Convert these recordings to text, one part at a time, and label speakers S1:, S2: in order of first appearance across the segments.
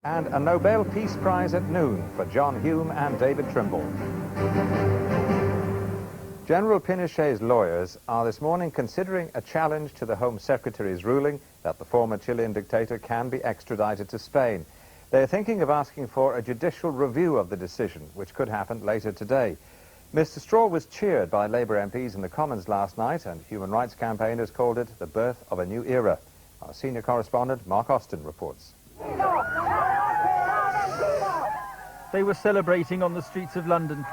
S1: And a Nobel Peace Prize at noon for John Hume and David Trimble. General Pinochet's lawyers are this morning considering a challenge to the Home Secretary's ruling that the former Chilean dictator can be extradited to Spain. They're thinking of asking for a judicial review of the decision, which could happen later today. Mr. Straw was cheered by Labour MPs in the Commons last night, and human rights campaigners called it the birth of a new era. Our senior correspondent, Mark Austin, reports.
S2: They were celebrating on the streets of London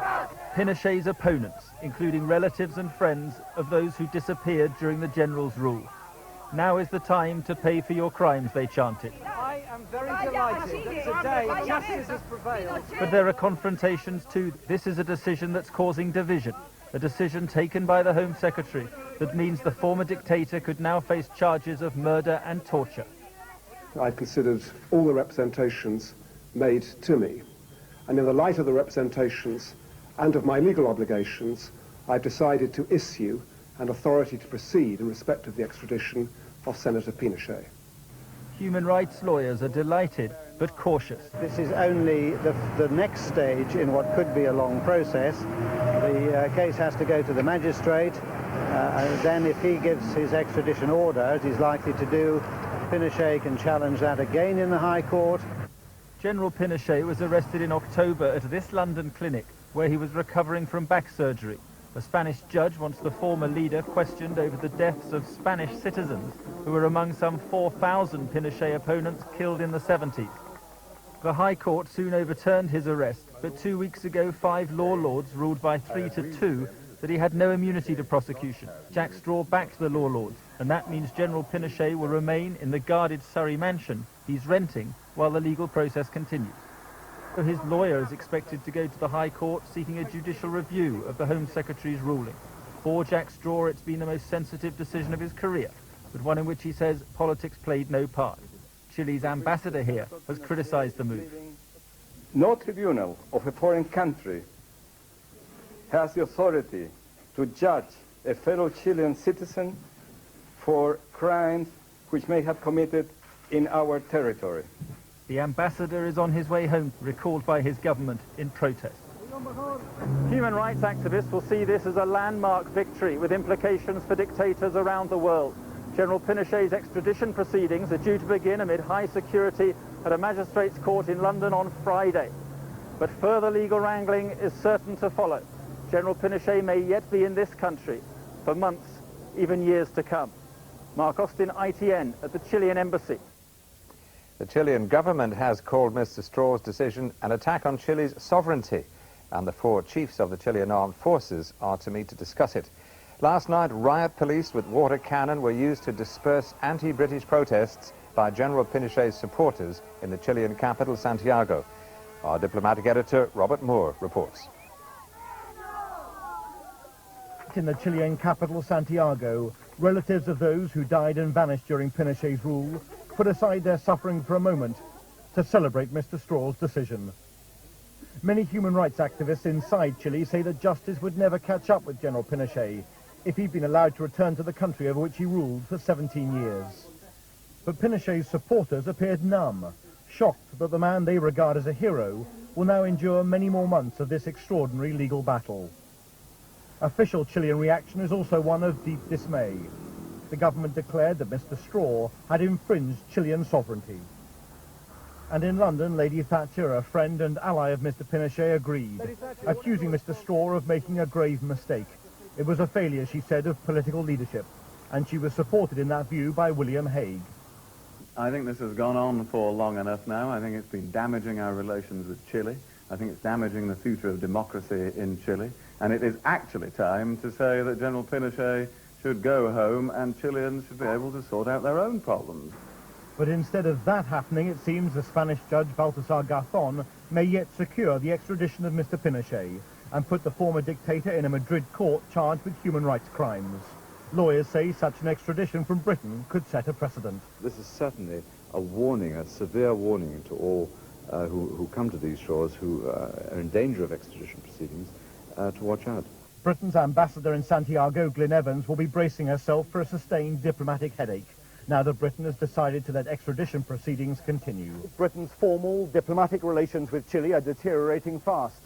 S2: Pinochet's opponents, including relatives and friends of those who disappeared during the general's rule. Now is the time to pay for your crimes, they chanted.
S3: I am very delighted that today justice has prevailed.
S2: But there are confrontations too. This is a decision that's causing division, a decision taken by the Home Secretary that means the former dictator could now face charges of murder and torture.
S4: I've considered all the representations made to me, and in the light of the representations and of my legal obligations, I've decided to issue an authority to proceed in respect of the extradition of Senator Pinochet.
S2: Human rights lawyers are delighted but cautious.
S5: This is only the next stage in what could be a long process. The case has to go to the magistrate, and then if he gives his extradition order, as he's likely to do, Pinochet can challenge that again in the High Court.
S2: General Pinochet was arrested in October at this London clinic where he was recovering from back surgery. A Spanish judge wants the former leader questioned over the deaths of Spanish citizens who were among some 4,000 Pinochet opponents killed in the 70s. The High Court soon overturned his arrest, but 2 weeks ago 5 law lords ruled by 3-2 that he had no immunity to prosecution. Jack Straw backed the law lords, and that means General Pinochet will remain in the guarded Surrey mansion he's renting while the legal process continues. So his lawyer is expected to go to the High Court seeking a judicial review of the Home Secretary's ruling. For Jack Straw, it's been the most sensitive decision of his career, but one in which he says politics played no part. Chile's ambassador here has criticized the move.
S6: No tribunal of a foreign country has the authority to judge a fellow Chilean citizen for crimes which may have committed in our territory.
S2: The ambassador is on his way home, recalled by his government in protest. Human rights activists will see this as a landmark victory with implications for dictators around the world. General Pinochet's extradition proceedings are due to begin amid high security at a magistrate's court in London on Friday. But further legal wrangling is certain to follow. General Pinochet may yet be in this country for months, even years to come. Mark Austin, ITN, at the Chilean embassy.
S1: The Chilean government has called Mr. Straw's decision an attack on Chile's sovereignty, and the 4 chiefs of the Chilean armed forces are to meet to discuss it. Last night, riot police with water cannon were used to disperse anti-British protests by General Pinochet's supporters in the Chilean capital, Santiago. Our diplomatic editor, Robert Moore, reports.
S7: In the Chilean capital, Santiago, relatives of those who died and vanished during Pinochet's rule put aside their suffering for a moment to celebrate Mr. Straw's decision. Many human rights activists inside Chile say that justice would never catch up with General Pinochet if he'd been allowed to return to the country over which he ruled for 17 years. But Pinochet's supporters appeared numb, shocked that the man they regard as a hero will now endure many more months of this extraordinary legal battle. Official Chilean reaction is also one of deep dismay. The government declared that Mr. Straw had infringed Chilean sovereignty. And in London, Lady Thatcher, a friend and ally of Mr. Pinochet, agreed, accusing Mr. Straw of making a grave mistake. It was a failure, she said, of political leadership, and she was supported in that view by William Hague.
S8: I think this has gone on for long enough now. I think it's been damaging our relations with Chile. I think it's damaging the future of democracy in Chile. And it is actually time to say that General Pinochet should go home and Chileans should be able to sort out their own problems.
S7: But instead of that happening, it seems the Spanish judge Baltasar Garzón may yet secure the extradition of Mr. Pinochet and put the former dictator in a Madrid court charged with human rights crimes. Lawyers say such an extradition from Britain could set a precedent.
S9: This is certainly a warning, a severe warning to all who come to these shores who are in danger of extradition proceedings to watch out.
S7: Britain's ambassador in Santiago, Glyn Evans, will be bracing herself for a sustained diplomatic headache. now that Britain has decided to let extradition proceedings continue.
S10: Britain's formal diplomatic relations with Chile are deteriorating fast.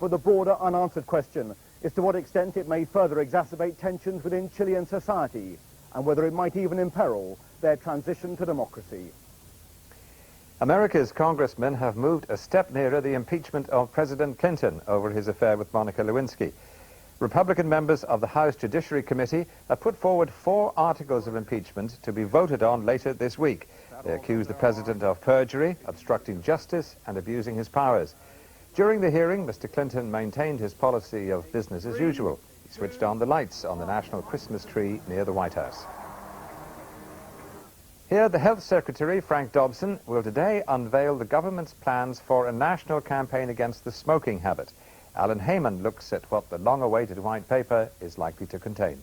S10: But the broader unanswered question is to what extent it may further exacerbate tensions within Chilean society and whether it might even imperil their transition to democracy.
S1: America's congressmen have moved a step nearer the impeachment of President Clinton over his affair with Monica Lewinsky. Republican members of the House Judiciary Committee have put forward 4 articles of impeachment to be voted on later this week. They accuse the president of perjury, obstructing justice, and abusing his powers. During the hearing, Mr. Clinton maintained his policy of business as usual. He switched on the lights on the national Christmas tree near the White House. Here, the Health Secretary, Frank Dobson, will today unveil the government's plans for a national campaign against the smoking habit. Alan Heyman looks at what the long-awaited white paper is likely to contain.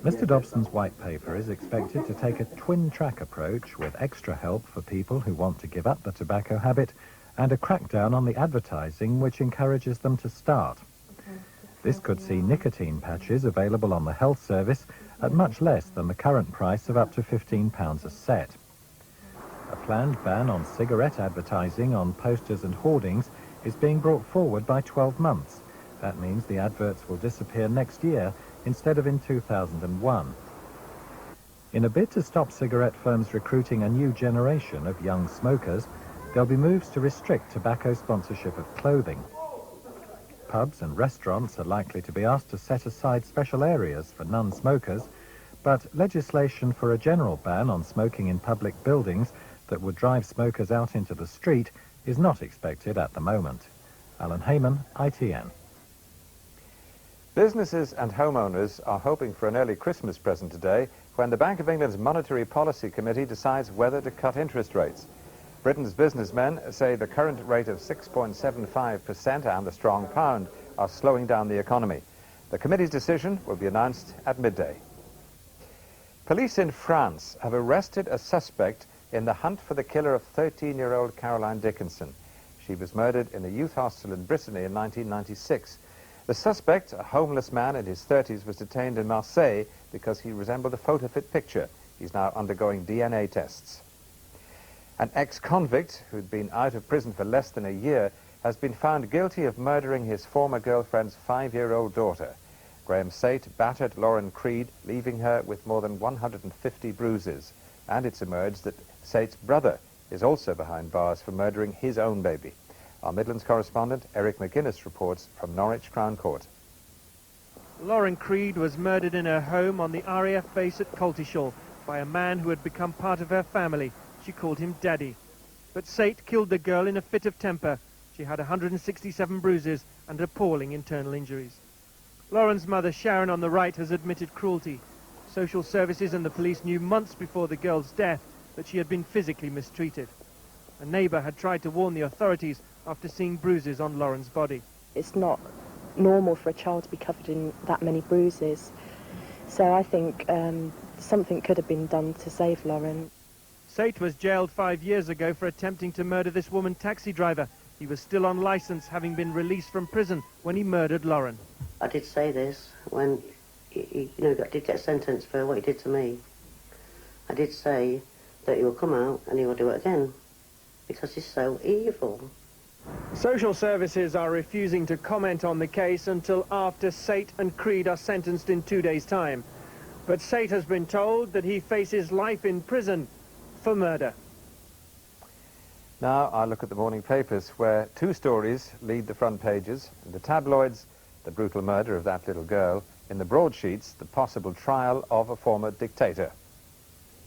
S11: Mr. Dobson's white paper is expected to take a twin-track approach with extra help for people who want to give up the tobacco habit and a crackdown on the advertising which encourages them to start. This could see nicotine patches available on the health service at much less than the current price of up to £15 a set. A planned ban on cigarette advertising on posters and hoardings is being brought forward by 12 months. That means the adverts will disappear next year instead of in 2001. In a bid to stop cigarette firms recruiting a new generation of young smokers, there'll be moves to restrict tobacco sponsorship of clothing. Pubs and restaurants are likely to be asked to set aside special areas for non-smokers, but legislation for a general ban on smoking in public buildings that would drive smokers out into the street is not expected at the moment. Alan Heyman, ITN.
S1: Businesses and homeowners are hoping for an early Christmas present today when the Bank of England's Monetary Policy Committee decides whether to cut interest rates. Britain's businessmen say the current rate of 6.75% and the strong pound are slowing down the economy. The committee's decision will be announced at midday. Police in France have arrested a suspect in the hunt for the killer of 13-year-old Caroline Dickinson. She was murdered in a youth hostel in Brittany in 1996. The suspect, a homeless man in his 30s, was detained in Marseille because he resembled a photo-fit picture. He's now undergoing DNA tests. An ex-convict who'd been out of prison for less than a year has been found guilty of murdering his former girlfriend's 5-year-old daughter. Graham Sate battered Lauren Creed, leaving her with more than 150 bruises. And it's emerged that Sate's brother is also behind bars for murdering his own baby. Our Midlands correspondent, Eric McGuinness, reports from Norwich Crown Court.
S12: Lauren Creed was murdered in her home on the RAF base at Coltishall by a man who had become part of her family. She called him Daddy. But Sate killed the girl in a fit of temper. She had 167 bruises and appalling internal injuries. Lauren's mother, Sharon, on the right, has admitted cruelty. Social services and the police knew months before the girl's death that she had been physically mistreated. A neighbour had tried to warn the authorities after seeing bruises on Lauren's body.
S13: It's not normal for a child to be covered in that many bruises. So I think something could have been done to save Lauren.
S12: Sate was jailed 5 years ago for attempting to murder this woman taxi driver. He was still on licence, having been released from prison when he murdered Lauren.
S14: I did say this when he did get sentenced for what he did to me. I did say that he will come out and he will do it again because he's so evil.
S12: Social services are refusing to comment on the case until after Sate and Creed are sentenced in 2 days' time. But Sate has been told that he faces life in prison for murder.
S1: Now I look at the morning papers where 2 stories lead the front pages. In the tabloids, the brutal murder of that little girl. In the broadsheets, the possible trial of a former dictator.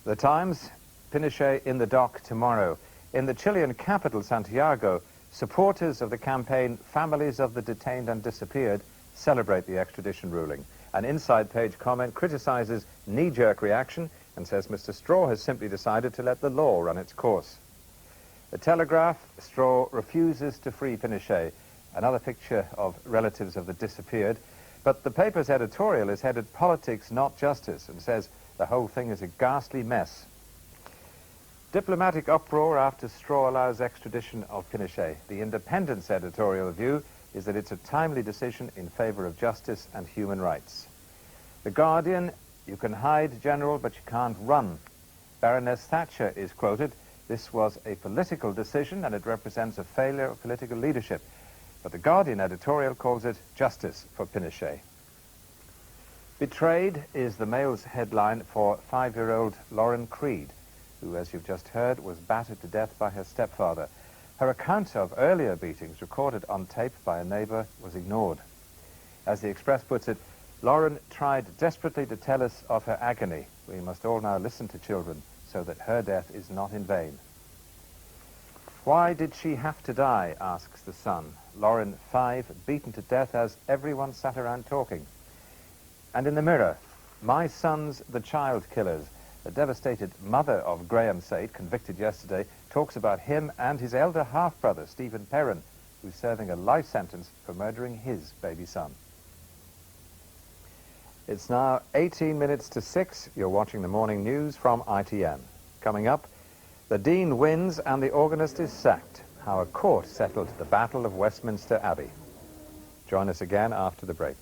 S1: The Times, Pinochet in the dock tomorrow. In the Chilean capital, Santiago, supporters of the campaign Families of the Detained and Disappeared celebrate the extradition ruling. An inside page comment criticizes knee-jerk reaction and says Mr. Straw has simply decided to let the law run its course. The Telegraph, Straw refuses to free Pinochet. Another picture of relatives of the disappeared. But the paper's editorial is headed Politics, Not Justice, and says the whole thing is a ghastly mess. Diplomatic uproar after Straw allows extradition of Pinochet. The Independent's editorial view is that it's a timely decision in favor of justice and human rights. The Guardian, you can hide, General, but you can't run. Baroness Thatcher is quoted, "This was a political decision and it represents a failure of political leadership." But the Guardian editorial calls it justice for Pinochet. Betrayed is the Mail's headline for 5-year-old Lauren Creed, who, as you've just heard, was battered to death by her stepfather. Her account of earlier beatings recorded on tape by a neighbour was ignored. As the Express puts it, Lauren tried desperately to tell us of her agony. We must all now listen to children so that her death is not in vain. Why did she have to die, asks the Sun. Lauren, 5, beaten to death as everyone sat around talking. And in the Mirror, my sons, the child killers. The devastated mother of Graham Sate, convicted yesterday, talks about him and his elder half-brother, Stephen Perrin, who's serving a life sentence for murdering his baby son. It's now 18 minutes to 6. You're watching the morning news from ITN. Coming up, the Dean wins and the organist is sacked. How a court settled the Battle of Westminster Abbey. Join us again after the break.